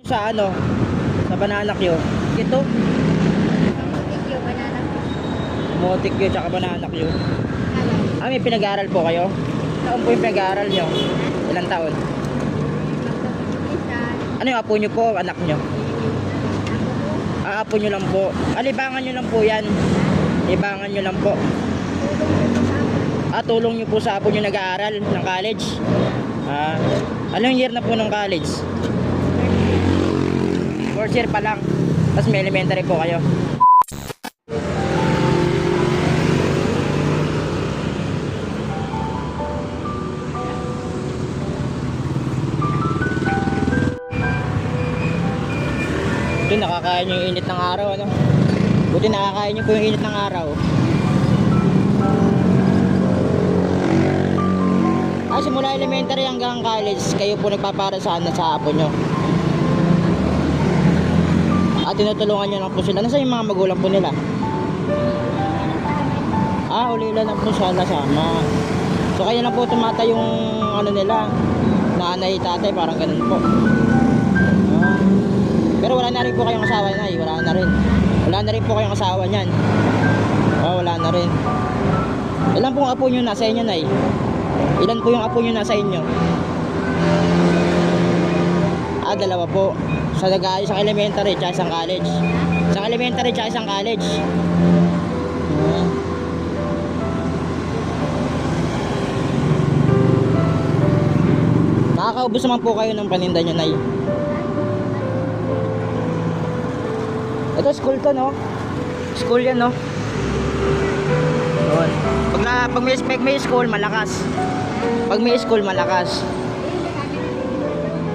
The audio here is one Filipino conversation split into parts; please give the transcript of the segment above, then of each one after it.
Sa ano? Sa banana Q. Ito? Thank you, banana. Motic Q tsaka banana Q. Ah, may pinag-aaral po kayo? Taon po yung pinag-aaral nyo? Ilang taon? Ano yung apo nyo po? Anak nyo? Ah, apo nyo lang po. Alibangan nyo lang po yan. Libangan nyo lang po. Ah, tulong nyo po sa apo nyo nag-aaral ng college? Ah, anong year na po ng college? Fourth year pa lang. Tapos may elementary po kayo. Ito, nakakain nyo yung init ng araw, ano? Buti nakakain nyo po yung init ng araw. Ah, simula elementary hanggang college, kayo po nagpapara sa apo nyo. At tinutulungan nyo lang po sila. Nasaan yung mga magulang po nila? Ah, ulila na po siya nasama. So kaya lang po tumata yung ano nila, nanay, tatay, parang ganun po. Ah. Pero wala na rin po kayong asawa na eh. Wala na rin. Wala na rin po kayong asawa niyan. Oh, wala na rin. Ilan pong apo nyo nasa inyo na eh? Ilan po yung apo nyo nasa inyo? Ah, dalawa po. Sa isang elementary tsaka isang college. Isang elementary tsaka isang college. Nakakaubos naman po kayo ng paninda nyo, Nay. Ito school to, no? School yan, no? Yun. Pag may school, malakas. Pag may school, malakas.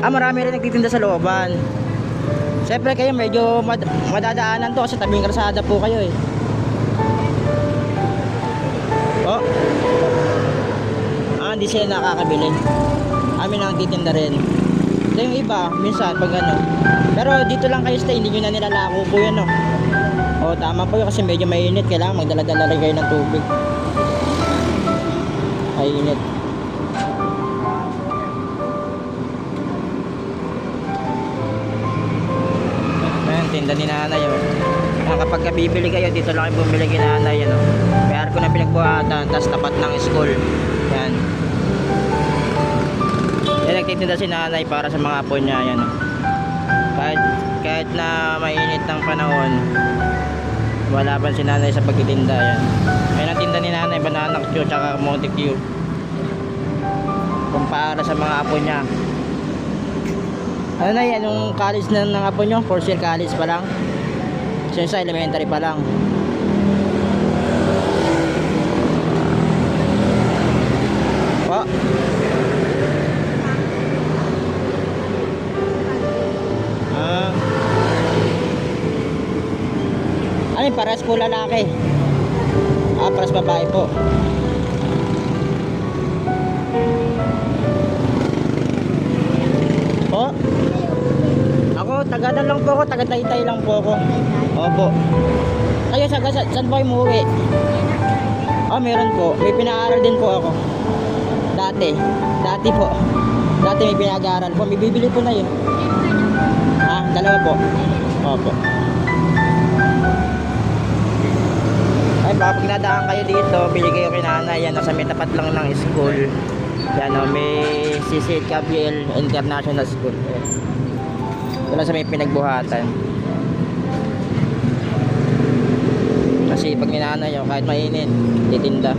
Ah, marami rin nagtitinda sa looban. Siyempre kayo medyo madadaanan to kasi tabing kalsada po kayo eh. Oh. Ah, hindi sila nakakabili. Amin ang titinda rin. Ito yung iba, minsan pag ano. Pero dito lang kayo stay, hindi nyo na nilalako po yan, no? O, tama po yun kasi medyo mainit. Kailangan magdala-dala rin kayo ng tubig. Ay, init. Ayan, tinda ni nanay, oh. Kapag bibili kayo, dito lang kayo bumili kay nanay, ano? May arko na pinagbuhatan, tas tapat ng school. Yan. Yan, nagtitinda si nanay para sa mga apo niya, yan, oh. Kahit na mainit ng panahon, wala pa si nanay sa pagtitinda, yan. May natinda ni nanay, banana Q, tsaka motic Q. Kung para sa mga apo niya. Ano na yan, anong college na ng apo nyo? 4th year college pa lang? So sa elementary pa lang. Po. Ah. Ano yung paras po lalaki? Ah, paras babae po. Po? Ako, taga lang po ako, taga Taytay lang po ako. Opo. Kayo, saan po kayo umuwi? Ah, meron po. May pinaaral din po ako. Dati po. Dati may pinag-aaral po. May bibili po na yun. Ah, dalawa po. Opo. Ay, baka pag nadaan kayo dito, bili kayo kay nanay. Yan, nasa may tapat lang ng school. Yan, may CC Gabriel International School. Wala sa may pinagbuhatan. Kasi pag minanay, kahit mainit, titinda.